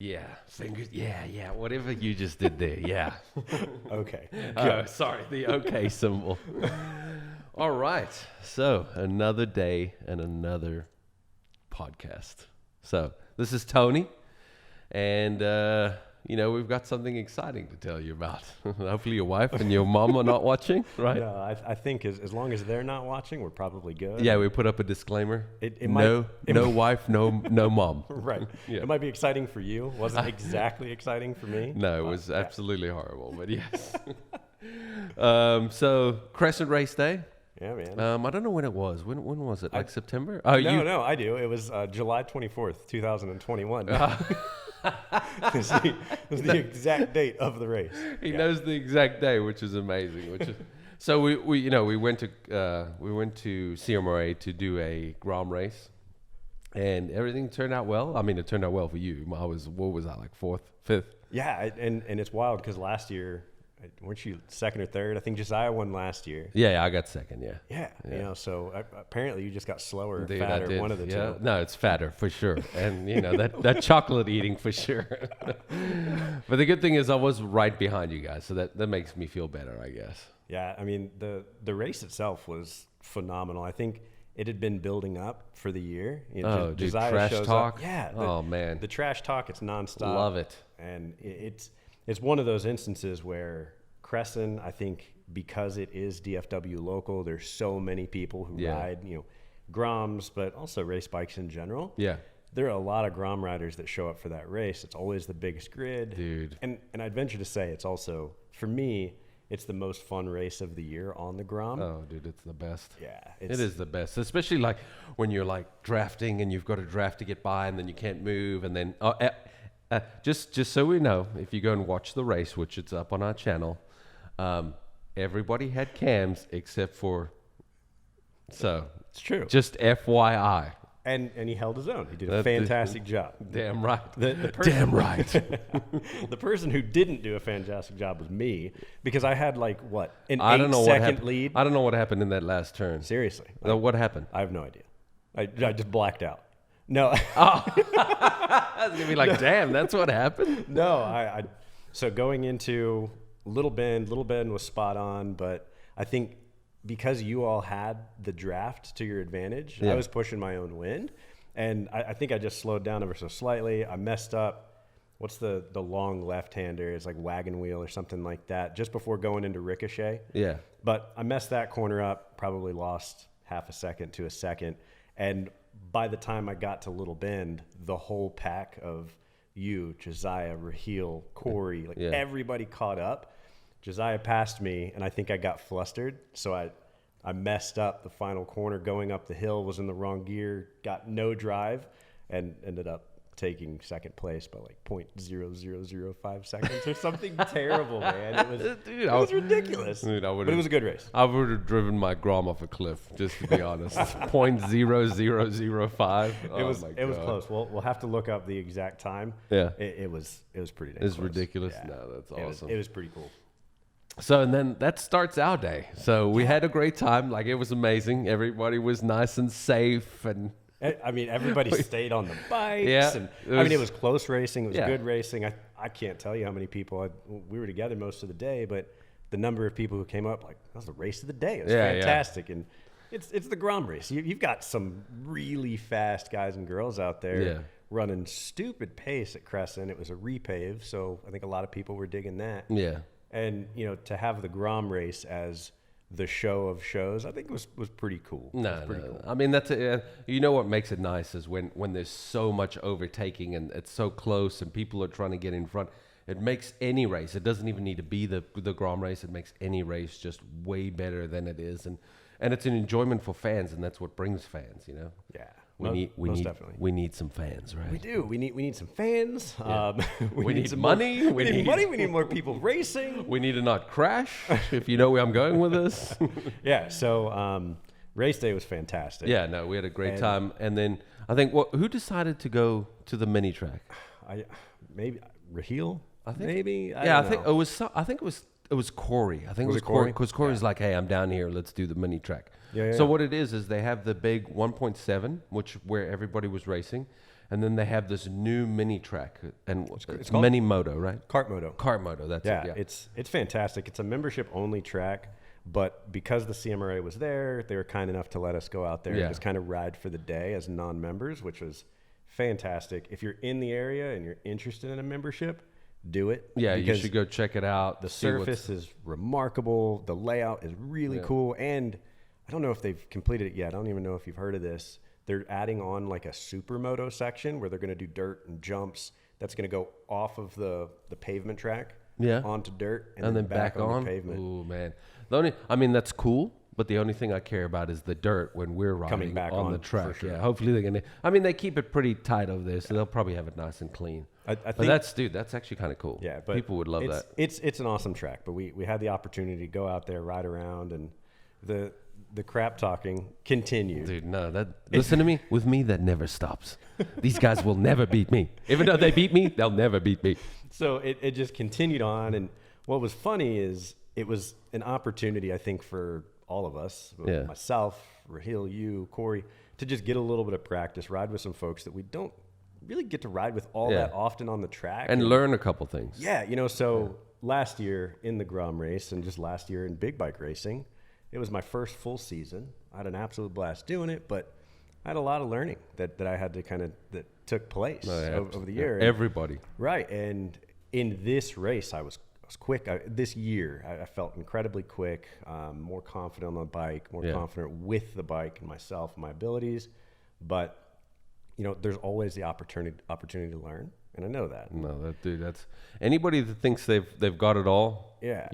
Yeah, fingers. Yeah. Whatever you just did there. Yeah. Okay. Sorry, the okay symbol. All right. So another day and another podcast. So this is Tony, and we've got something exciting to tell you about. Hopefully, your wife and your mom are not watching, right? No, I think as long as they're not watching, we're probably good. Yeah, we put up a disclaimer. No Wife, no mom. Right. Yeah. It might be exciting for you. Wasn't exactly exciting for me. No, it was absolutely horrible, but yes. So Crescent Race Day. Yeah, man. I don't know when it was. When was it? Like September? No, I do. It was July 24th, 2021. It was the exact date of the race. He knows the exact day, which is amazing. So we went to CMRA to do a Grom race, and everything turned out well. I mean, it turned out well for you. What was I, like fourth, fifth? Yeah, and it's wild because last year, weren't you second or third? I think Josiah won last year. Yeah, I got second. Yeah. So apparently you just got slower, Dude, fatter, one of the two. No, it's fatter for sure, and that chocolate eating for sure. But the good thing is I was right behind you guys, so that makes me feel better, I guess. Yeah, I mean the race itself was phenomenal. I think it had been building up for the year. Dude, Josiah trash shows talk. Up. Yeah. Oh man, the trash talk. It's nonstop. Love it. And it's one of those instances where Crescent, I think, because it is DFW local, there's so many people who ride, Groms, but also race bikes in general. Yeah. There are a lot of Grom riders that show up for that race. It's always the biggest grid. Dude. And I'd venture to say it's also, for me, it's the most fun race of the year on the Grom. Oh, dude, it's the best. Yeah. It is the best, especially like when you're like drafting and you've got to draft to get by and then you can't move and then just so we know, if you go and watch the race, which it's up on our channel, everybody had cams except for, so it's true. Just FYI. And he held his own. He did a fantastic job. Damn right. Damn right. The person who didn't do a fantastic job was me, because I had an 8-second lead. I don't know what happened in that last turn. Seriously. What happened? I have no idea. I just blacked out. No. Oh. I was going to be like, damn, that's what happened? No, so going into Little Bend was spot on, but I think because you all had the draft to your advantage, I was pushing my own wind, and I think I just slowed down ever so slightly. I messed up. What's the long left-hander? It's like wagon wheel or something like that, just before going into Ricochet. Yeah. But I messed that corner up, probably lost half a second to a second, and by the time I got to Little Bend, the whole pack of you, Josiah, Raheel, Corey, everybody caught up. Josiah passed me, and I think I got flustered, so I messed up the final corner. Going up the hill, was in the wrong gear, got no drive, and ended up taking second place by like 0.0005 seconds or something terrible, man. It was ridiculous. Dude, but it was a good race. I would have driven my Grom off a cliff, just to be honest. 0.0005. It was close. We'll have to look up the exact time. Yeah. It was pretty damn It's close. ridiculous. Yeah. No, that's awesome. It was pretty cool. So, and then that starts our day. So we had a great time. Like, it was amazing. Everybody was nice and safe. And I mean, everybody stayed on the bikes. Yeah, And it was close racing. It was good racing. I can't tell you how many people. We were together most of the day, but the number of people who came up, like, that was the race of the day. It was fantastic. And it's the Grom race. You've got some really fast guys and girls out there running stupid pace at Crescent. It was a repave, so I think a lot of people were digging that. Yeah. And, to have the Grom race as the show of shows, I think was pretty cool. No. Cool. I mean, that's what makes it nice is when there's so much overtaking and it's so close and people are trying to get in front. It makes any race. It doesn't even need to be the Grom race. It makes any race just way better than it is, and it's an enjoyment for fans, and that's what brings fans. Yeah. We need definitely. We need some fans, right? We do. We need some fans. Yeah. We need some money. We need money. We need more people racing. We need to not crash. If you know where I'm going with this. Yeah. So race day was fantastic. Yeah. No, we had a great time. And then I think who decided to go to the mini track? Maybe Raheel. I think maybe. I think it was. I think it was Corey. I think it was Corey because Corey's like, "Hey, I'm down here. Let's do the mini track." So what it is they have the big 1.7, where everybody was racing, and then they have this new mini track, and it's called Mini Moto, right? Kart Moto. Kart Moto, that's Yeah, it. Yeah, it's fantastic. It's a membership only track, but because the CMRA was there, they were kind enough to let us go out there and just kind of ride for the day as non-members, which was fantastic. If you're in the area and you're interested in a membership, do it. Yeah, you should go check it out. The surface is remarkable. The layout is really cool. And I don't know if they've completed it yet. I don't even know if you've heard of this. They're adding on like a supermoto section where they're going to do dirt and jumps. That's going to go off of the pavement track onto dirt and then back on the pavement. Ooh, man. That's cool. But the only thing I care about is the dirt when we're riding back on the track. Sure. Yeah, hopefully they're going to. They keep it pretty tight over there, so they'll probably have it nice and clean. I think that's actually kind of cool. Yeah, but people would love that. It's an awesome track. But we had the opportunity to go out there, ride around, and the crap talking continued. Dude, no, listen to me. With me, that never stops. These guys will never beat me. Even though they beat me, they'll never beat me. So it just continued on, and what was funny is it was an opportunity, I think, for all of us, myself, Raheel, you, Corey, to just get a little bit of practice, ride with some folks that we don't really get to ride with all that often on the track. And learn a couple things. Yeah, last year in the Grom race and just last year in big bike racing, it was my first full season. I had an absolute blast doing it, but I had a lot of learning that I had to that took place over the year. Everybody. Right, and in this race, I was quick. This year, I felt incredibly quick, more confident on the bike, more confident with the bike and myself and my abilities. But, there's always the opportunity to learn, and I know that. No, that's anybody that thinks they've got it all. Yeah,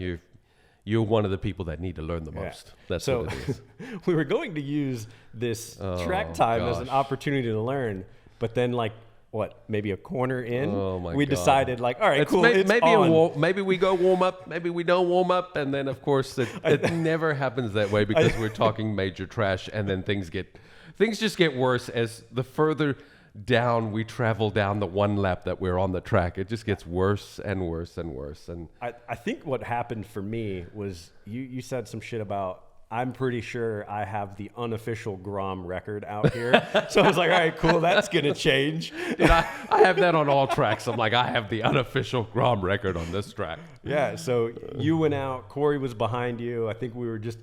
you're one of the people that need to learn the most. That's what it is. We were going to use this track time as an opportunity to learn, but then maybe a corner in, we decided all right, cool. Maybe we go warm up, maybe we don't warm up, and then of course it never happens that way because we're talking major trash, and then things just get worse as the further down we travel down the one lap that we're on the track. It just gets worse and worse and worse. And I think what happened for me was you said some shit about, I'm pretty sure I have the unofficial Grom record out here. So I was like, all right, cool, that's going to change. Dude, I have that on all tracks. I'm like, I have the unofficial Grom record on this track. Yeah, so you went out. Corey was behind you. I think we were just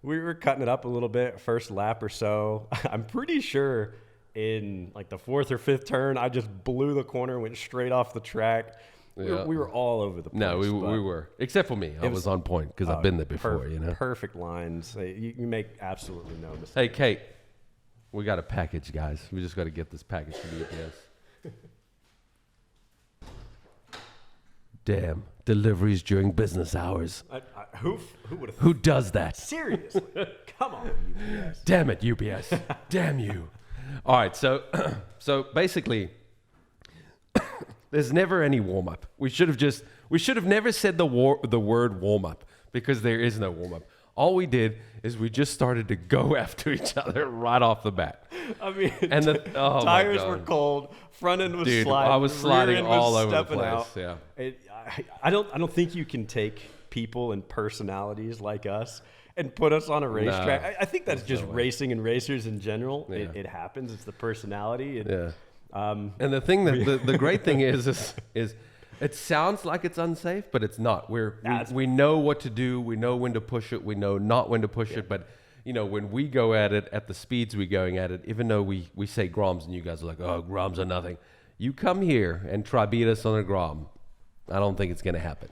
we were cutting it up a little bit, first lap or so. I'm pretty sure in the fourth or fifth turn, I just blew the corner, went straight off the track. We were all over the place. No, we were. Except for me. I was on point because I've been there before, Perfect lines. You make absolutely no mistake. Hey, Kate, we got a package, guys. We just got to get this package from UPS. Damn, deliveries during business hours. Who would have? Who does that? Seriously. Come on, UPS. Damn it, UPS. Damn you. All right, so basically, there's never any warm up. We should have never said the word warm up because there is no warm up. All we did is we just started to go after each other right off the bat. And the tires were cold, front end was sliding. I was sliding all over the place. Out. Yeah. I don't think you can take people and personalities like us and put us on a racetrack. No, I think that's just racing and racers in general. Yeah. It happens. It's the personality. And the thing the great thing is it sounds like it's unsafe, but it's not. We know what to do. We know when to push it. We know not when to push it. But when we go at it at the speeds we're going at it, even though we say Groms and you guys are like, oh, Groms are nothing. You come here and try beat us on a Grom. I don't think it's going to happen,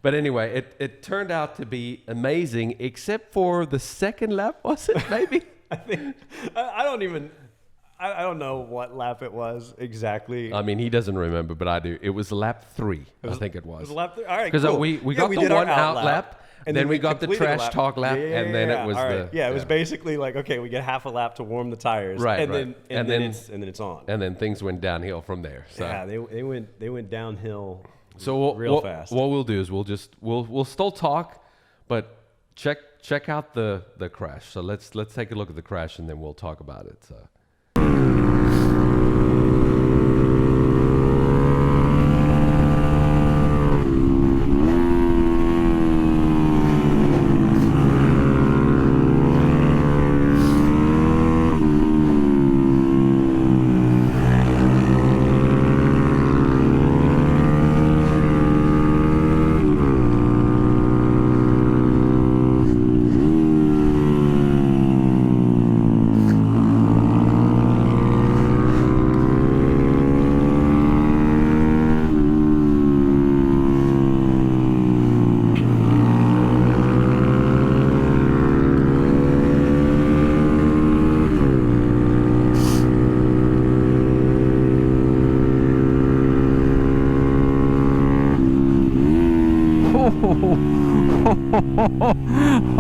But anyway, it turned out to be amazing, except for the second lap, was it, maybe? I think, I don't know what lap it was exactly. He doesn't remember, but I do. It was lap 3, I think it was. It was lap 3? All right, because cool. we got the one out lap, and then we got the trash talk lap, and then it was it was basically okay, we get half a lap to warm the tires, right, and then it's on, and then things went downhill from there. So. Yeah, they went downhill. So real fast. What we'll do is we'll still talk, but check out the crash. So let's take a look at the crash, and then we'll talk about it. So.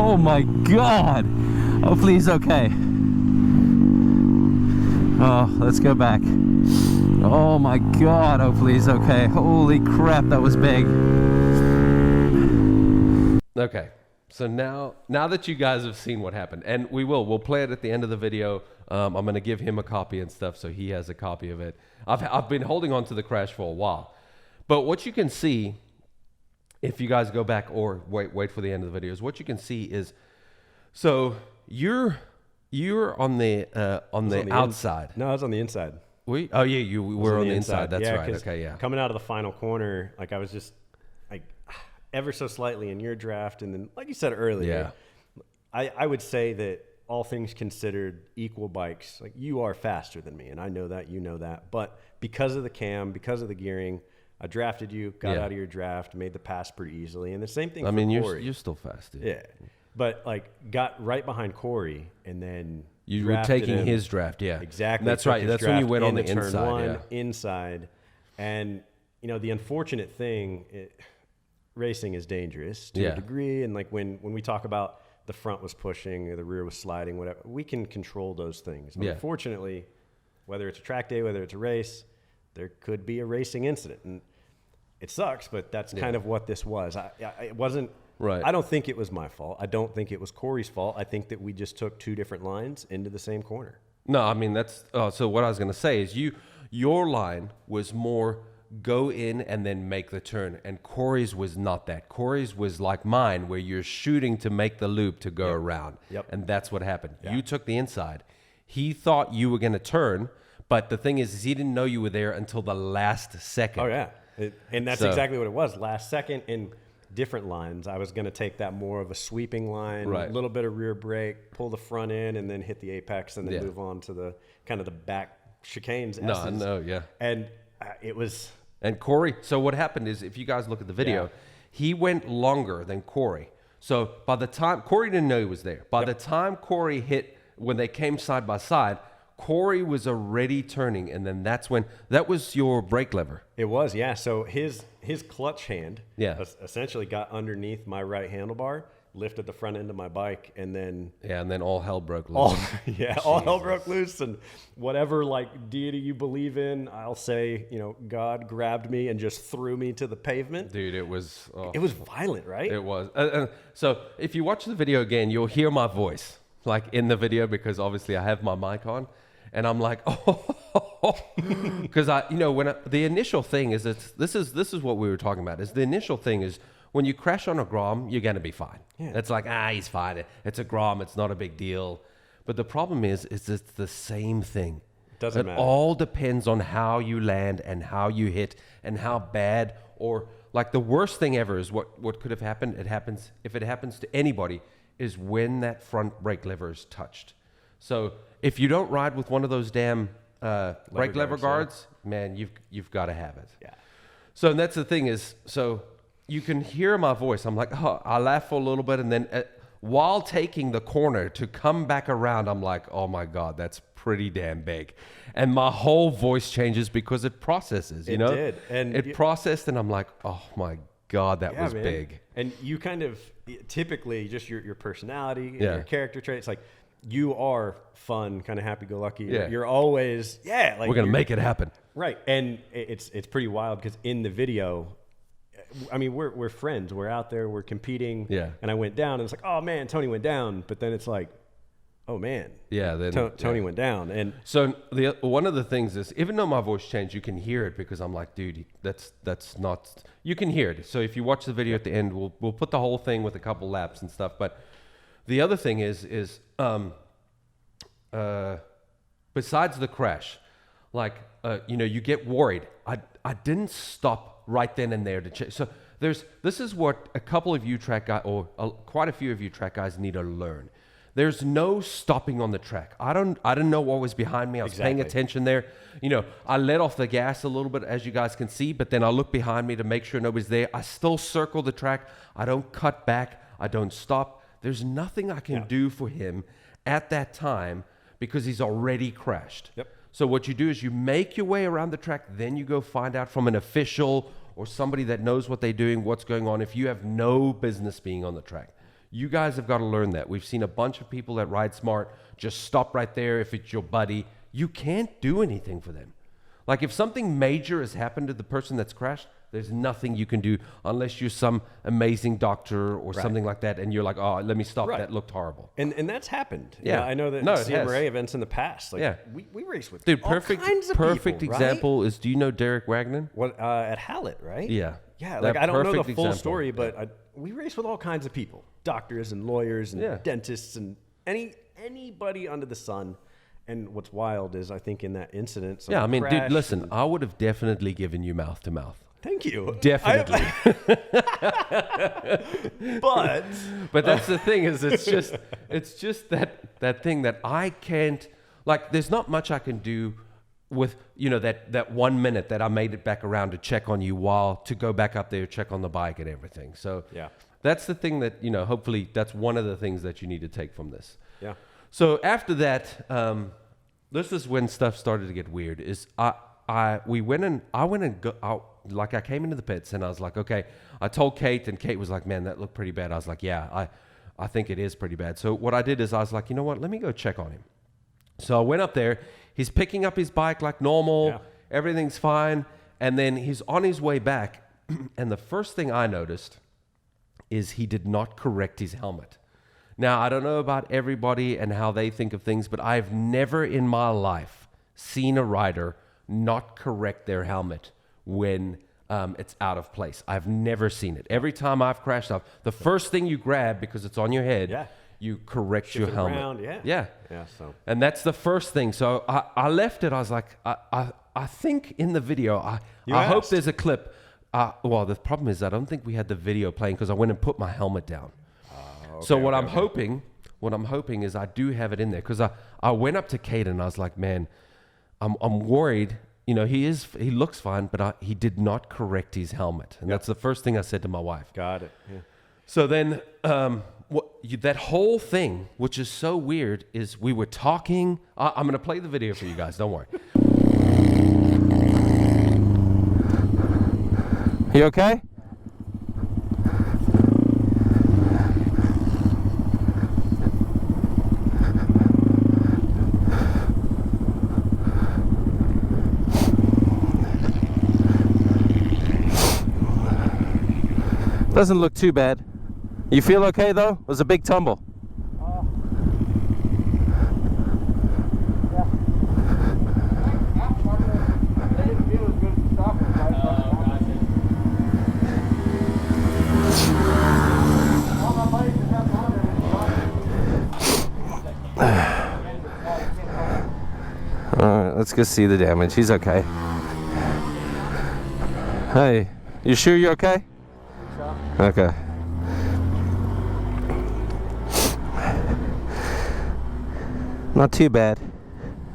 Oh my God. Hopefully he's okay. Oh, let's go back. Oh my God, hopefully he's okay. Holy crap, that was big. Okay, so now that you guys have seen what happened, and we'll play it at the end of the video. I'm going to give him a copy and stuff, so he has a copy of it. I've been holding on to the crash for a while, but what you can see, if you guys go back or wait for the end of the video, is what you can see is, so you're on the outside. No, I was on the inside. Oh yeah, you were on the inside. That's right. Okay, yeah. Coming out of the final corner, like I was just like ever so slightly in your draft, and then like you said earlier, I would say that all things considered, equal bikes, like you are faster than me, and I know that, you know that, but because of the cam, because of the gearing, I drafted you, got out of your draft, made the pass pretty easily, and the same thing. I mean, you're still fast, dude. Yeah, but like got right behind Corey, and then you were taking his draft, exactly. That's right. That's when you went on the inside, inside, and you know the unfortunate thing, racing is dangerous to a degree, and like when we talk about the front was pushing or the rear was sliding, whatever, we can control those things. Unfortunately, whether it's a track day, whether it's a race, there could be a racing incident, and it sucks, but that's kind of what this was. It wasn't. Right. I don't think it was my fault. I don't think it was Corey's fault. I think that we just took two different lines into the same corner. No, I mean, that's so what I was going to say is your line was more go in and then make the turn, and Corey's was not that. Corey's was like mine, where you're shooting to make the loop to go around. And that's what happened. You took the inside. He thought you were going to turn, but the thing is he didn't know you were there until the last second. Oh, yeah. And that's exactly what it was. Last second in different lines. I was going to take that more of a sweeping line, a little bit of rear brake, pull the front in, and then hit the apex, and then move on to the kind of the back chicanes. And it was... And Corey, so what happened is, if you guys look at the video, he went longer than Corey. So by the time, Corey didn't know he was there. By the time Corey hit, when they came side by side, Corey was already turning, and then that was your brake lever. It was, yeah. So his clutch hand essentially got underneath my right handlebar, lifted the front end of my bike, and then... Yeah, and then all hell broke loose. All hell broke loose, and whatever like deity you believe in, I'll say, you know, God grabbed me and just threw me to the pavement. Dude, it was... It was violent, right? It was. So if you watch the video again, you'll hear my voice, like in the video, because obviously I have my mic on. And I'm like, because the initial thing is this is what we were talking about. Is the initial thing is when you crash on a Grom, you're gonna be fine. Yeah. It's like he's fine. It's a Grom. It's not a big deal. But the problem is it's the same thing. Doesn't matter. It all depends on how you land and how you hit and how bad, or like the worst thing ever is what could have happened. If it happens to anybody, is when that front brake lever is touched. So if you don't ride with one of those damn brake lever guards, man, you've got to have it. Yeah. So and that's the thing is, so you can hear my voice. I'm like, I laugh for a little bit, and then while taking the corner to come back around, I'm like, oh my God, that's pretty damn big. And my whole voice changes because it processes, you know? It did. And it processed, and I'm like, oh my God, that was big. And you kind of, typically, just your personality, and your character traits, like, you are fun, kind of happy-go-lucky. Yeah. You're always, like we're going to make it happen. Right. And it's pretty wild because in the video, I mean, we're friends. We're out there. We're competing. Yeah. And I went down, and it's like, oh, man, Tony went down. But then it's like, oh, man. Yeah. Then Tony went down. And so one of the things is, even though my voice changed, you can hear it because I'm like, dude, that's not, you can hear it. So if you watch the video at the end, we'll put the whole thing with a couple laps and stuff. But the other thing is besides the crash, like, you get worried. I didn't stop right then and there to check. So this is what a couple of you track guys, or quite a few of you track guys need to learn. There's no stopping on the track. I didn't know what was behind me. I was paying attention there. I let off the gas a little bit, as you guys can see, but then I look behind me to make sure nobody's there. I still circle the track. I don't cut back. I don't stop. There's nothing I can do for him at that time because he's already crashed. Yep. So what you do is you make your way around the track, then you go find out from an official or somebody that knows what they're doing, what's going on, if you have no business being on the track. You guys have got to learn that. We've seen a bunch of people that ride smart just stop right there if it's your buddy. You can't do anything for them. Like if something major has happened to the person that's crashed, there's nothing you can do unless you're some amazing doctor or something like that, and you're like, oh, let me stop. That looked horrible. And that's happened. Yeah. You know, I know that CMRA events in the past. Like, we race with all kinds of perfect people, example right? is, do you know Derek Wagner? What at Hallett, right? Yeah. Yeah, like I don't know the full example. story, but we race with all kinds of people. Doctors and lawyers and dentists and anybody under the sun. And what's wild is, I think in that incident, I mean, dude, listen, I would have definitely given you mouth to mouth. Thank you. Definitely. But that's the thing, is it's just that thing that I can't, like, there's not much I can do with, you know, that 1 minute that I made it back around to check on you, while to go back up there, check on the bike and everything. So that's the thing that, you know, hopefully that's one of the things that you need to take from this. Yeah. So after that, this is when stuff started to get weird. I came into the pits and I was like, okay. I told Kate, and Kate was like, man, that looked pretty bad. I was like, yeah, I think it is pretty bad. So what I did is I was like, you know what? Let me go check on him. So I went up there. He's picking up his bike like normal. Yeah. Everything's fine. And then he's on his way back. And the first thing I noticed is he did not correct his helmet. Now, I don't know about everybody and how they think of things, but I've never in my life seen a rider not correct their helmet when it's out of place. I've never seen it. Every time I've crashed off, the first thing you grab, because it's on your head, you correct your helmet. Around, yeah. So. And that's the first thing. So I left it. I was like, I think in the video, I hope there's a clip. Well, the problem is I don't think we had the video playing because I went and put my helmet down. Okay, so what I'm hoping is I do have it in there, because I went up to Kate and I was like, man, I'm worried. You know, he looks fine, but he did not correct his helmet, and that's the first thing I said to my wife. Got it. Yeah. So then, that whole thing, which is so weird, is we were talking. I'm going to play the video for you guys. Don't worry. You okay? Doesn't look too bad. You feel okay though? It was a big tumble. Alright, let's go see the damage. He's okay. Hey, you sure you're okay? Okay. Not too bad.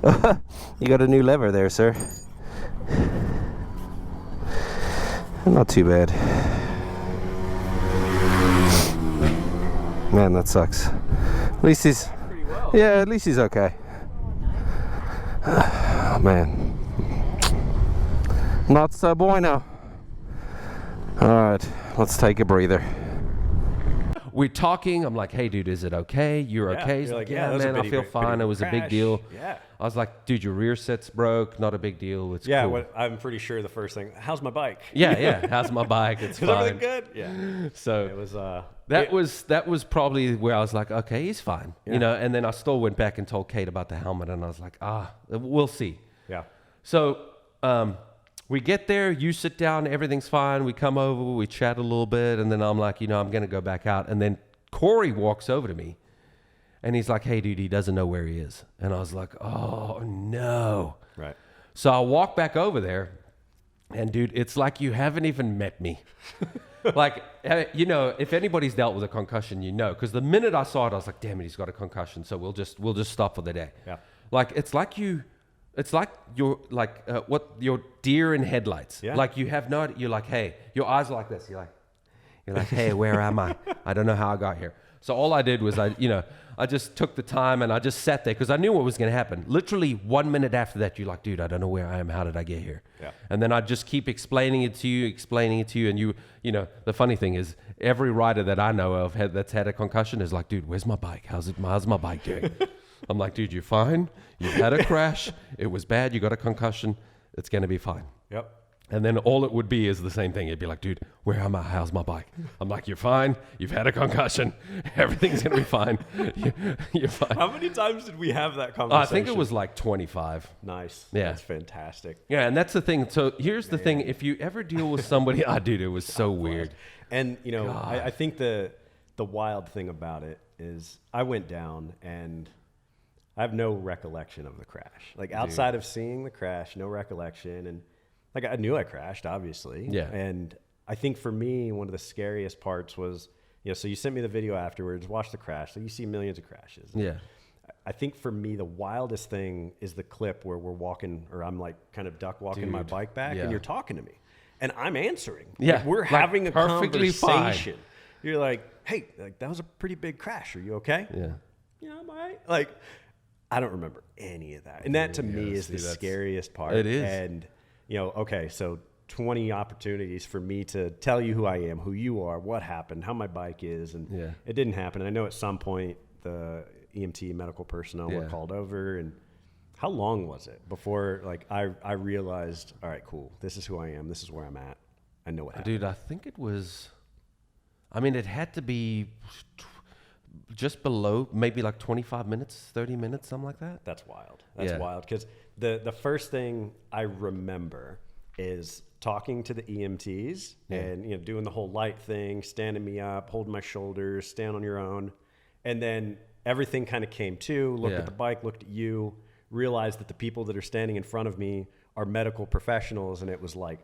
You got a new lever there, sir. Not too bad. Man, that sucks. At least he's... Yeah, at least he's okay. Oh, man. Not so bueno. Alright, let's take a breather. We're talking. I'm like, hey, dude, is it okay? You're okay? He's like, yeah, man, I feel fine. It was a big deal. Yeah. I was like, dude, your rear set's broke. Not a big deal. It's cool. Well, I'm pretty sure the first thing, how's my bike? Yeah. How's my bike? It's fine. Is everything good? Yeah. So it was. That was probably where I was like, okay, he's fine. Yeah. You know. And then I still went back and told Kate about the helmet, and I was like, we'll see. Yeah. So we get there, you sit down, everything's fine. We come over, we chat a little bit, and then I'm like, I'm going to go back out. And then Corey walks over to me, and he's like, hey, dude, he doesn't know where he is. And I was like, oh, no. Right. So I walk back over there, and, dude, it's like you haven't even met me. Like, if anybody's dealt with a concussion, because the minute I saw it, I was like, damn it, he's got a concussion, so we'll just stop for the day. Yeah. Like, it's like you're your deer in headlights. Yeah. Like you're like, hey, your eyes are like this. You're like, hey, where am I? I don't know how I got here. So all I did was I just took the time and I just sat there because I knew what was going to happen. Literally 1 minute after that, you're like, dude, I don't know where I am. How did I get here? Yeah. And then I just keep explaining it to you. And you know, the funny thing is every rider that I know of that's had a concussion is like, dude, where's my bike? How's my bike doing? I'm like, dude, you're fine. You've had a crash. It was bad. You got a concussion. It's going to be fine. Yep. And then all it would be is the same thing. It'd be like, dude, where am I? How's my bike? I'm like, you're fine. You've had a concussion. Everything's going to be fine. You're fine. How many times did we have that conversation? I think it was like 25. Nice. Yeah. That's fantastic. Yeah, and that's the thing. So here's the thing. If you ever deal with somebody, dude, it was so weird. And, you know, I think the wild thing about it is I went down and I have no recollection of the crash. Like outside of seeing the crash, no recollection. And like I knew I crashed, obviously. Yeah. And I think for me, one of the scariest parts was, you know, so you sent me the video afterwards, watch the crash. So you see millions of crashes. Yeah. I think for me, the wildest thing is the clip where we're walking, or I'm like kind of duck walking my bike back, and you're talking to me, and I'm answering. Yeah, Like, we're like having a perfectly conversation. fine. You're like, hey, like, that was a pretty big crash. Are you okay? Yeah. Yeah, I'm all right. Like, I don't remember any of that, and that to me is the scariest part. It is. And you know, okay, so 20 opportunities for me to tell you who I am, who you are, what happened, how my bike is, and it didn't happen. And I know at some point the EMT medical personnel were called over, and how long was it before like I realized, all right, cool, this is who I am, this is where I'm at, I know what happened. Dude, I think it was, I mean, it had to be just below, maybe like 25 minutes, 30 minutes, something like that. That's wild. That's wild, because the first thing I remember is talking to the EMTs and, you know, doing the whole light thing, standing me up, holding my shoulders, stand on your own. And then everything kind of came to, looked at the bike, looked at you, realized that the people that are standing in front of me are medical professionals. And it was like,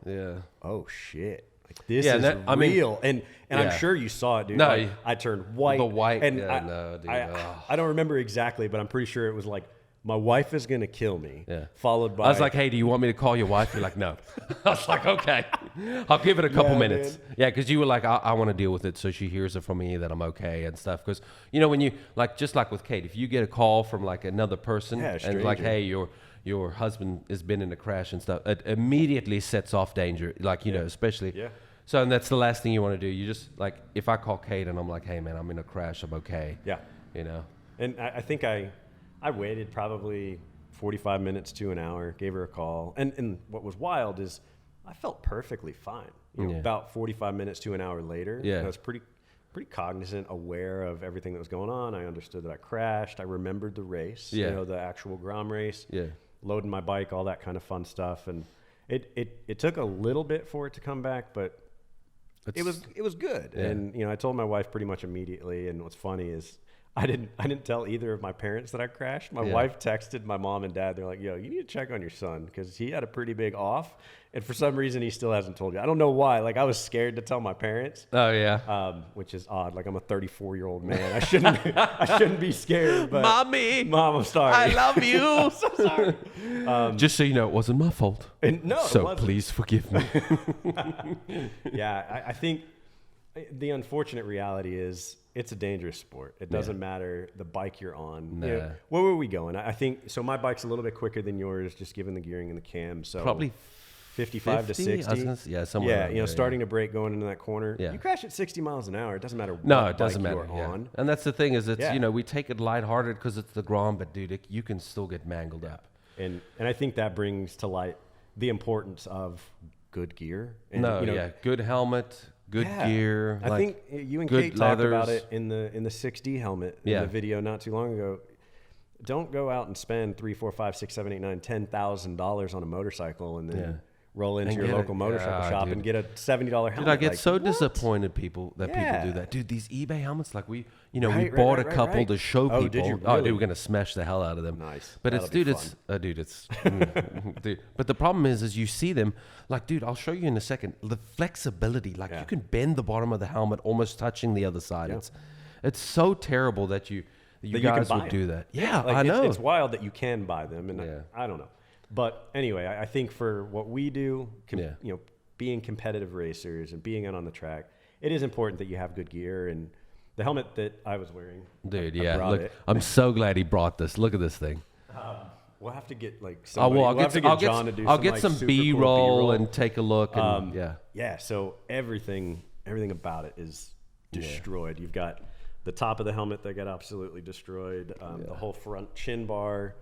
oh shit. Like, this is real. And I'm sure you saw it, dude. No, like, I turned white. The white, and no, dude. I don't remember exactly, but I'm pretty sure it was like, my wife is going to kill me. Yeah. Followed by... I was like, hey, do you want me to call your wife? You're like, no. I was like, okay. I'll give it a couple minutes. Man. Yeah, because you were like, I want to deal with it so she hears it from me that I'm okay and stuff. Because, you know, when you, like, just like with Kate, if you get a call from, like, another person and like, hey, your husband has been in a crash and stuff, it immediately sets off danger. Like, you know, especially... Yeah. So, and that's the last thing you want to do. You just, like, if I call Kate and I'm like, hey, man, I'm in a crash, I'm okay. Yeah. You know? And I think I waited probably 45 minutes to an hour, gave her a call. And what was wild is I felt perfectly fine. You know, about 45 minutes to an hour later, I was pretty cognizant, aware of everything that was going on. I understood that I crashed. I remembered the race, you know, the actual Grom race, loading my bike, all that kind of fun stuff. And it took a little bit for it to come back, but it was good. And, you know, I told my wife pretty much immediately. And what's funny is I didn't tell either of my parents that I crashed. My wife texted my mom and dad. They're like, yo, you need to check on your son because he had a pretty big off. And for some reason, he still hasn't told you. I don't know why. Like, I was scared to tell my parents. Oh, yeah. Which is odd. Like, I'm a 34-year-old man. I shouldn't be scared. But Mommy. Mom, I'm sorry. I love you. I'm so sorry. Just so you know, it wasn't my fault. No, so it wasn't. Please forgive me. Yeah, I think the unfortunate reality is it's a dangerous sport. It doesn't matter the bike you're on. Nah. You know, where were we going? I think, so my bike's a little bit quicker than yours, just given the gearing and the cam. So Probably 55 to 60. Yeah, somewhere. Yeah, around you know, there, starting to brake going into that corner. Yeah. You crash at 60 miles an hour. It doesn't matter what No, it doesn't bike matter. you're on. And that's the thing is, it's Yeah. you know, we take it lighthearted because it's the Grom, but dude, you can still get mangled up. And I think that brings to light the importance of good gear. And, you know, good helmet, good gear. I think you and Kate talked about it in the 6D helmet in the video not too long ago. Don't go out and spend $3, $4, $5, $6, $7, $8, $9, $10,000 on a motorcycle and then roll into your local motorcycle shop and get a $70 helmet. Dude, I get like, so what? disappointed people do that. Dude, these eBay helmets, like we bought a couple right. to show people. Oh, did you Oh, really? dude, we're gonna smash the hell out of them. Nice. But That'll it's, be dude, fun. it's, dude. But the problem is you see them, like, dude, I'll show you in a second. The flexibility, like you can bend the bottom of the helmet almost touching the other side. Yeah. It's so terrible that you guys would do that. Yeah, like, I know. It's wild that you can buy them, and I don't know. But anyway, I think for what we do, you know, being competitive racers and being out on the track, it is important that you have good gear. And the helmet that I was wearing. Dude, I yeah. brought Look, it. I'm so glad he brought this. Look at this thing. We'll have to get like Oh, somebody, well, we'll have to get John to do I'll some, get like, some super B-roll cool and take a look. And, Yeah, so everything about it is destroyed. You've got the top of the helmet that got absolutely destroyed, the whole front chin bar,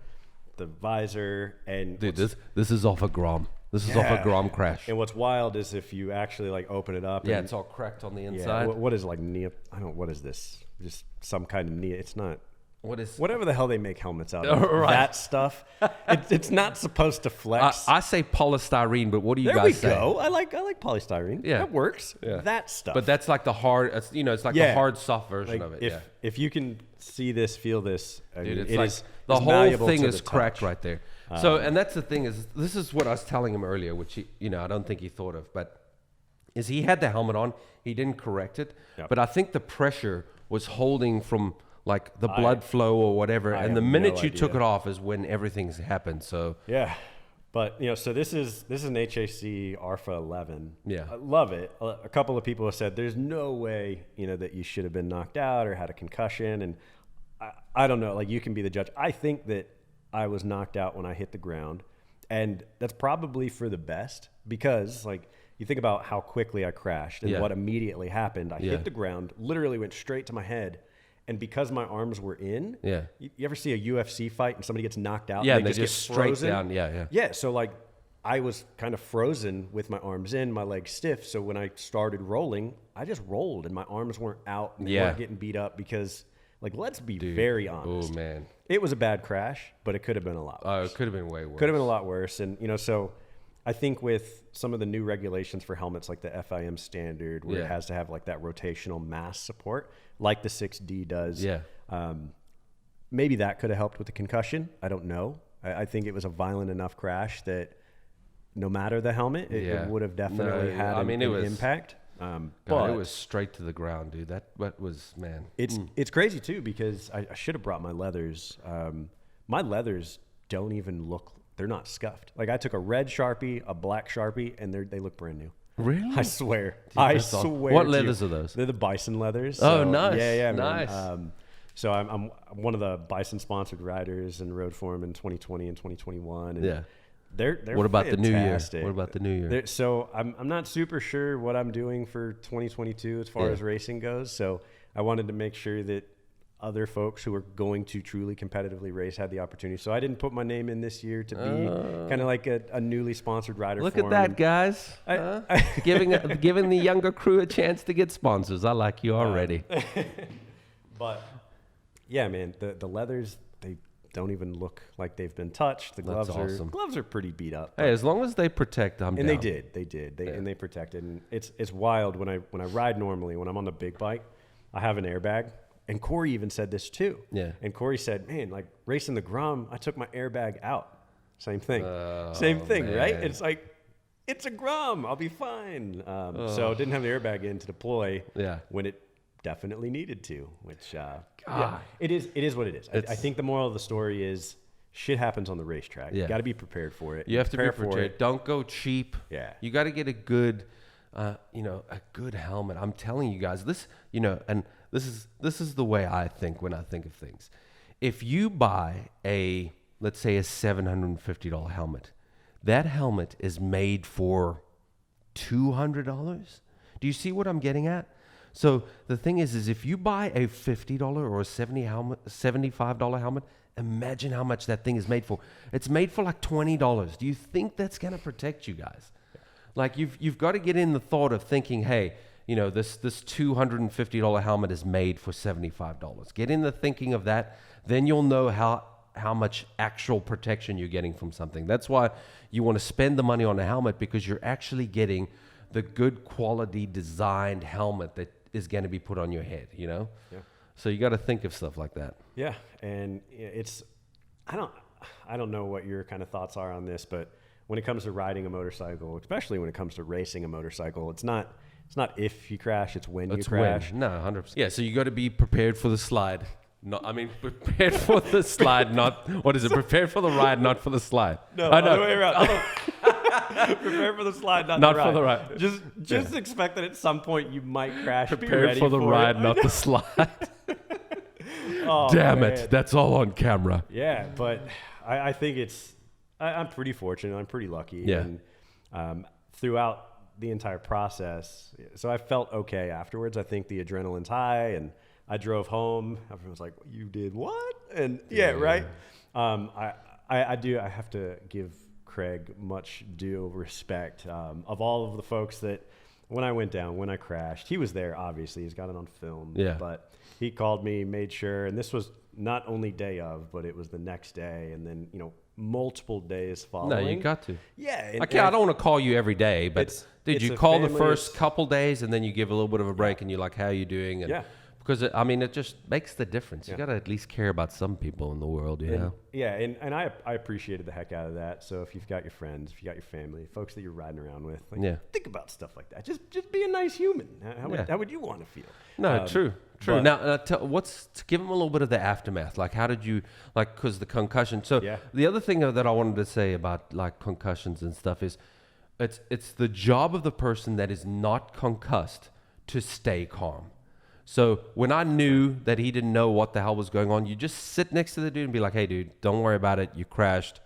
the visor, and dude, this is off a Grom. This is off a Grom crash. And what's wild is if you actually like open it up. Yeah, and, it's all cracked on the yeah, inside. what is like what is this? Just some kind of it's not. What is Whatever the hell they make helmets out of. Right. That stuff. It's not supposed to flex. I say polystyrene, but what do you there guys we say? go. I like polystyrene. Yeah. That works. Yeah. That stuff. But that's like the hard, it's like the hard, soft version of it. If you can see this, feel this, I Dude, mean, it's it like is- the it's whole malleable thing to is the cracked touch. right there. So, and that's the thing is, this is what I was telling him earlier, which I don't think he thought of, but is he had the helmet on, he didn't correct it, Yep. but I think the pressure was holding from like the blood flow or whatever, I and the have minute no you took idea. it off is when everything's happened. So Yeah, but so this is an HAC Arfa 11. Yeah. I love it. A couple of people have said there's no way that you should have been knocked out or had a concussion, and I don't know. Like, you can be the judge. I think that I was knocked out when I hit the ground, and that's probably for the best because like you think about how quickly I crashed and Yeah. what immediately happened. I Yeah. hit the ground, literally went straight to my head. And because my arms were in, Yeah. you ever see a UFC fight and somebody gets knocked out? yeah, and they get just straight frozen? down. Yeah. Yeah, so like I was kind of frozen with my arms in, my legs stiff. So when I started rolling, I just rolled and my arms weren't out and they Yeah. weren't getting beat up because, like, let's be very honest. Oh man. It was a bad crash, but it could have been a lot worse. Oh, it could have been way worse. Could have been a lot worse. And, so I think with some of the new regulations for helmets, like the FIM standard, where Yeah. it has to have like that rotational mass support, like the 6D does. Yeah. Maybe that could have helped with the concussion. I don't know. I think it was a violent enough crash that no matter the helmet, it would have definitely had an impact. God, But it was straight to the ground, dude. That was, man. it's crazy too because I should have brought my leathers. My leathers don't even look. They're not scuffed. Like, I took a red Sharpie, a black Sharpie, and they look brand new. Really? I swear. that's awesome. swear. What to leathers you. are those? They're the Bison leathers. Oh, So, nice. Yeah, Nice. Man. So I'm one of the Bison sponsored riders and rode for them in 2020 and 2021. And Yeah. They're What about the new year? fantastic. What about the new year? So I'm not super sure what I'm doing for 2022 as far Yeah. as racing goes. So I wanted to make sure that other folks who are going to truly competitively race had the opportunity. So I didn't put my name in this year to be kind of like a newly sponsored rider. Look for at that, 'em. guys. Giving the younger crew a chance to get sponsors. I like you already. But yeah, man, the leathers, they don't even look like they've been touched. The That's gloves awesome. are pretty beat up. Hey, as long as they protect, I'm And down. they did. And they protected. And it's wild when I ride normally, when I'm on the big bike, I have an airbag. And Corey even said this too. Yeah. And Corey said, man, like racing the Grom, I took my airbag out. Same thing. Same thing, right? man. It's like, it's a Grom. I'll be fine. So didn't have the airbag in to deploy Yeah. when it definitely needed to, which God. it is what it is. I think the moral of the story is shit happens on the racetrack. Yeah. You got to be prepared for it. You have to be Prepare for prepared. it. Don't go cheap. Yeah. You got to get a good, a good helmet. I'm telling you guys, this, and this is the way I think when I think of things. If you buy let's say a $750 helmet, that helmet is made for $200. Do you see what I'm getting at? So the thing is if you buy a $50 or a $75 helmet, imagine how much that thing is made for. It's made for like $20. Do you think that's going to protect you guys? Like you've got to get in the thought of thinking, hey, this $250 helmet is made for $75. Get in the thinking of that. Then you'll know how much actual protection you're getting from something. That's why you want to spend the money on a helmet, because you're actually getting the good quality designed helmet that is going to be put on your head, Yeah. So you got to think of stuff like that. Yeah, and I don't know what your kind of thoughts are on this, but when it comes to riding a motorcycle, especially when it comes to racing a motorcycle, it's not if you crash, it's when you crash. No, 100%. Yeah, so you got to be prepared for the slide. Prepared for the slide, not, what is it? Prepared for the ride, not for the slide. No, I know. other way around. Prepare for the slide, not for the ride. Just expect that at some point you might crash. Be Prepare ready for the ride, it. not the slide. Oh, Damn man. it. That's all on camera. Yeah, but I think I'm pretty fortunate. I'm pretty lucky. Yeah. And throughout the entire process, so I felt okay afterwards. I think the adrenaline's high, and I drove home. Everyone was like, "You did what?" And yeah, right. I have to give Craig much due respect of all of the folks that when I went down, when I crashed, he was there. Obviously, he's got it on film. Yeah. But he called me, made sure, and this was not only day of, but it was the next day, and then multiple days following. No, you got to. Yeah. I don't want to call you every day, but did it's you a call the family, first it's- couple days and then you give a little bit of a break and you're like, how are you doing? And Yeah. Because, it just makes the difference. You got to at least care about some people in the world, you know? Yeah, and I appreciated the heck out of that. So if you've got your friends, if you got your family, folks that you're riding around with, think about stuff like that. Just be a nice human. How would you want to feel? No, true. but- Now, give them a little bit of the aftermath. Like, how did you, because the concussion. So the other thing that I wanted to say about like concussions and stuff is it's the job of the person that is not concussed to stay calm. So when I knew that he didn't know what the hell was going on, you just sit next to the dude and be like, hey, dude, don't worry about it. You crashed.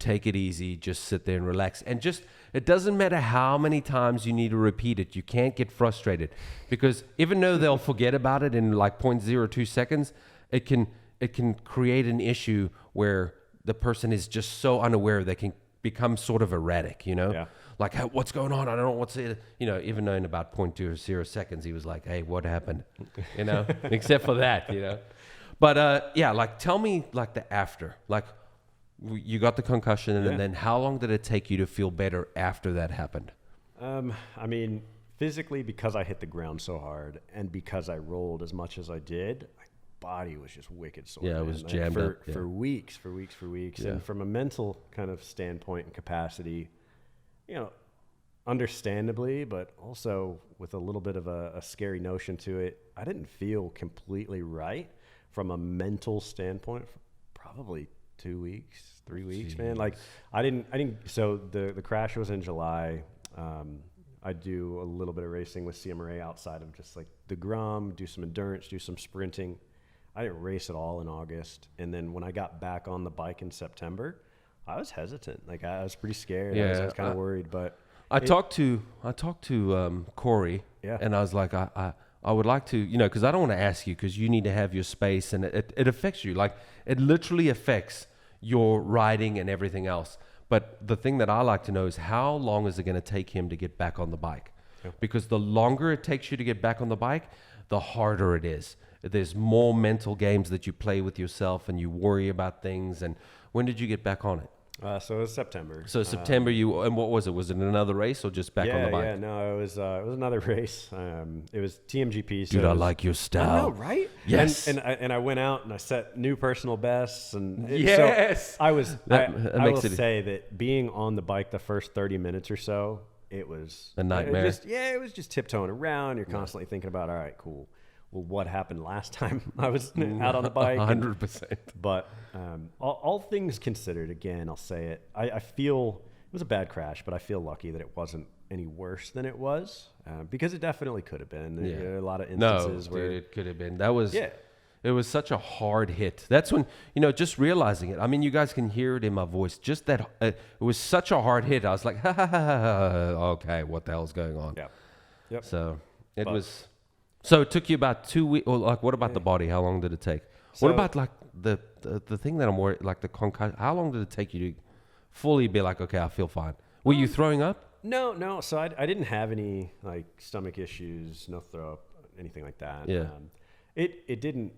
Take it easy. Just sit there and relax. And it doesn't matter how many times you need to repeat it. You can't get frustrated because even though they'll forget about it in like 0.02 seconds, it can create an issue where the person is just so unaware they can become sort of erratic, Yeah. Like, hey, what's going on? I don't know what's it. Even though in about 0.20 seconds, he was like, hey, what happened? Except for that, But tell me like the after, like you got the concussion and then how long did it take you to feel better after that happened? Physically, because I hit the ground so hard and because I rolled as much as I did, my body was just wicked sore. Yeah, it was jammed for, up. Yeah. For weeks. Yeah. And from a mental kind of standpoint and capacity, understandably, but also with a little bit of a scary notion to it, I didn't feel completely right from a mental standpoint for probably 2 weeks, 3 weeks, man. Like I didn't, so the crash was in July. I do a little bit of racing with CMRA outside of just like the Grum, do some endurance, do some sprinting. I didn't race at all in August. And then when I got back on the bike in September, I was hesitant. Like I was pretty scared. Yeah, I was kind of worried, but I talked to Corey, and I was like, I would like to, because I don't want to ask you because you need to have your space, and it affects you. Like it literally affects your riding and everything else. But the thing that I like to know is how long is it going to take him to get back on the bike? Yeah. Because the longer it takes you to get back on the bike, the harder it is. There's more mental games that you play with yourself, and you worry about things. And when did you get back on it? So it was September. So September, and what was it? Was it another race or just back on the bike? Yeah, no, it was another race. It was TMGP. So Dude, I like your style. I know, right? Yes. And I went out and I set new personal bests. And yes. So I was. That I makes will it say that being on the bike the first 30 minutes or so, it was a nightmare. It was just tiptoeing around. You're constantly thinking about, all right, cool. Well, what happened last time I was out on the bike? 100%. But all things considered, again, I'll say it. I feel it was a bad crash, but I feel lucky that it wasn't any worse than it was because it definitely could have been. Yeah. There are a lot of instances where it could have been. That was it was such a hard hit. That's when just realizing it. I mean, you guys can hear it in my voice. Just that it was such a hard hit. I was like, ha ha ha ha. Okay, what the hell's going on? Yeah. Yep. So it was. So it took you about 2 weeks. Or like, what about the body? How long did it take? So, what about like the thing that I'm worried, like the concussion? How long did it take you to fully be like, okay, I feel fine? Were you throwing up? No. So I didn't have any like stomach issues, no throw up, anything like that. Yeah. It didn't.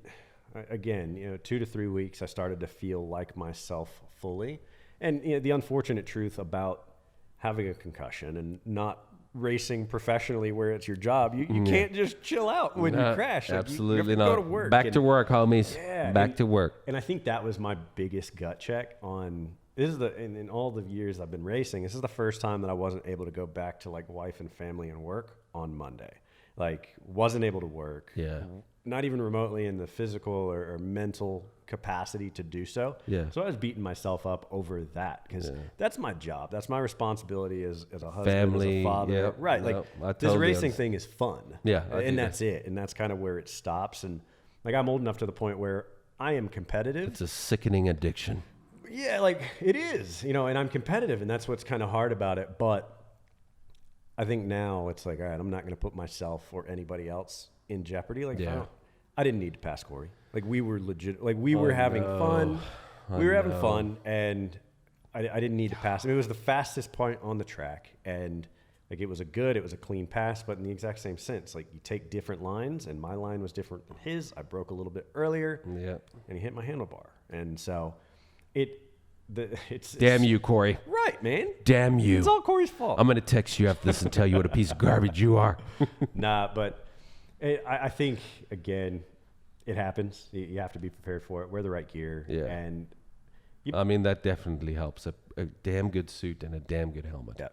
Again, 2 to 3 weeks, I started to feel like myself fully. And the unfortunate truth about having a concussion and not racing professionally where it's your job, you can't just chill out when you crash. Like, absolutely you have to not. go to work. Back to work, homies. Yeah, Back to work. And I think that was my biggest gut check on this is in all the years I've been racing, this is the first time that I wasn't able to go back to like wife and family and work on Monday. Like wasn't able to work. Yeah. not even remotely in the physical or mental capacity to do so. Yeah. So I was beating myself up over that because that's my job. That's my responsibility as a husband, Family, as a father. yep, Right. nope, I Like totally this racing understand. thing is fun. Yeah, I do And that. that's it. And that's kind of where it stops. And like I'm old enough to the point where I am competitive. It's a sickening addiction. Yeah, like it is, you know, and I'm competitive, and that's what's kind of hard about it. But I think now it's like, all right, I'm not going to put myself or anybody else in jeopardy. Like, Yeah. I didn't need to pass Corey. Like, we were legit, like, we were having fun. We were having fun, and I didn't need to pass him. It was the fastest point on the track, and like, it was a clean pass, but in the exact same sense. Like, you take different lines, and my line was different than his. I broke a little bit earlier, Yeah. and he hit my handlebar. And so it's Damn you, Corey. right, man. Damn you. It's all Corey's fault. I'm going to text you after this and tell you what a piece of garbage you are. Nah, but I think, again, it happens. You have to be prepared for it. Wear the right gear. Yeah. And I mean, that definitely helps. A damn good suit and a damn good helmet. yeah.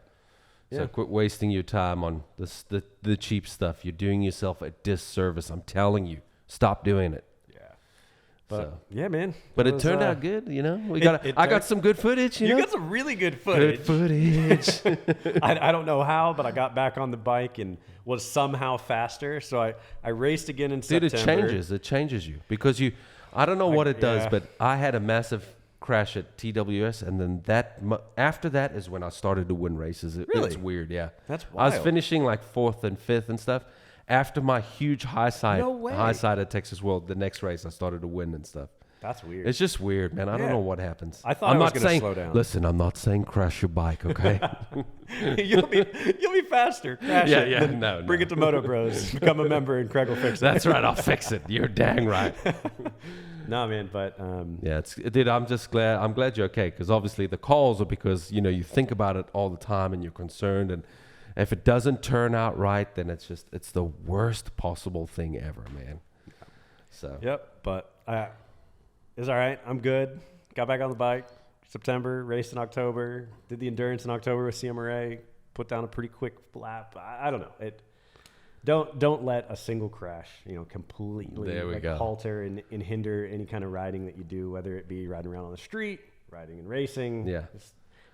So Yeah. quit wasting your time on the cheap stuff. You're doing yourself a disservice. I'm telling you. Stop doing it. Yeah. But So. yeah, man. But it was, turned out good, you know. it I got turned- some good footage, you You know. got some really good Good footage. footage. I don't know how, but I got back on the bike and was somehow faster. So I raced again in Dude, September. it changes you because I don't know what it does, yeah. but I had a massive crash at TWS, and then after that is when I started to win races. Really? It's weird, yeah. That's I was wild. finishing like 4th and 5th and stuff. After my huge high side at Texas World, the next race I started to win and stuff. That's weird. It's just weird, man. I don't Yeah. know what happens. I thought I'm I was not gonna saying, slow down. Listen, I'm not saying crash your bike, okay? you'll be faster. Crash Yeah, it. yeah, Then no, Bring no. it to MotoBros. Become a member, and Craig will fix it. That's right. I'll fix it. You're dang right. No, man, but Yeah, dude, I'm just glad. I'm glad you're okay, because obviously the calls are because you think about it all the time and you're concerned, and if it doesn't turn out right, then it's the worst possible thing ever, man. So yep. But it's all right. I'm good. Got back on the bike September, raced in October, did the endurance in October with CMRA, put down a pretty quick lap. I don't know. Don't let a single crash, completely There we go. halter and hinder any kind of riding that you do, whether it be riding around on the street, riding and racing. Yeah.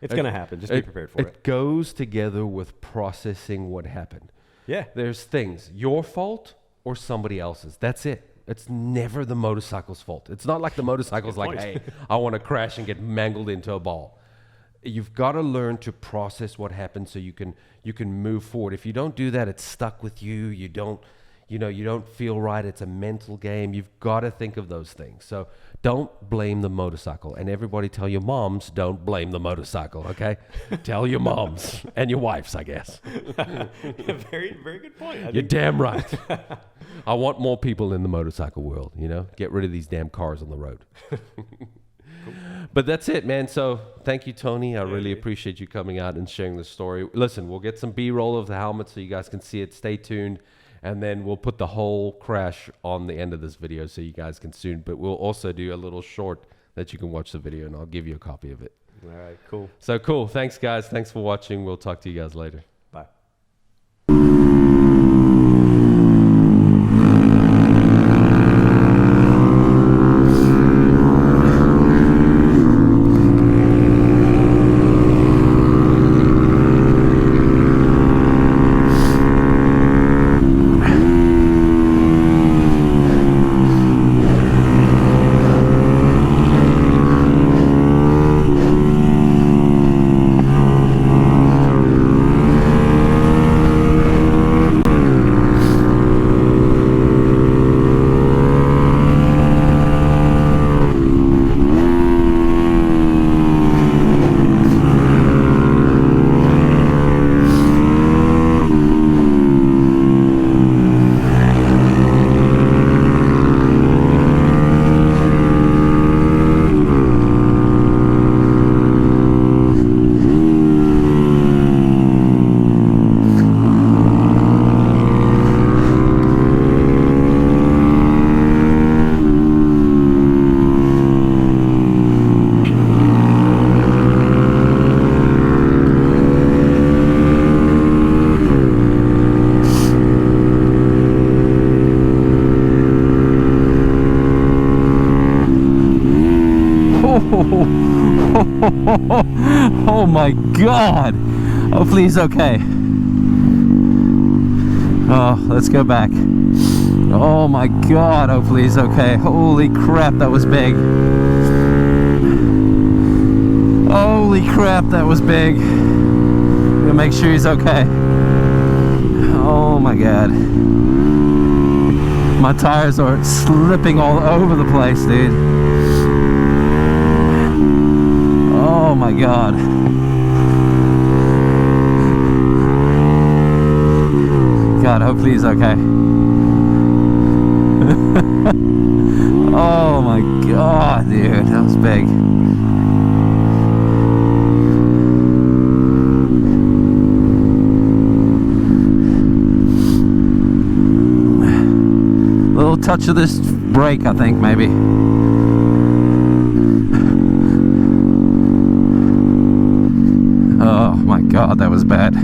It's going to happen. Just be prepared for it. It goes together with processing what happened. Yeah. There's things, your fault or somebody else's. That's it. It's never the motorcycle's fault. It's not like the motorcycle's like, point. hey, I want to crash and get mangled into a ball. You've got to learn to process what happened so you can move forward. If you don't do that, it's stuck with you. You don't feel right. It's a mental game. You've got to think of those things. So don't blame the motorcycle. And everybody tell your moms, don't blame the motorcycle, okay? Tell your moms and your wives, I guess. Very, very good point. You're damn right. I want more people in the motorcycle world, Get rid of these damn cars on the road. But that's it, man. So thank you, Tony. I really appreciate you coming out and sharing the story. Listen, we'll get some B-roll of the helmet so you guys can see it. Stay tuned. And then we'll put the whole crash on the end of this video so you guys can soon. But we'll also do a little short that you can watch the video, and I'll give you a copy of it. All right, cool. So cool. Thanks, guys. Thanks for watching. We'll talk to you guys later. Bye. Oh my God. Hopefully he's okay. Oh, let's go back. Oh my God, hopefully he's okay. Holy crap, that was big. Holy crap, that was big. We'll make sure he's okay. Oh my God. My tires are slipping all over the place, dude. Oh my God. God, hopefully he's okay. Oh my God, dude, that was big. Little touch of this brake, I think, maybe. Oh my God, that was bad.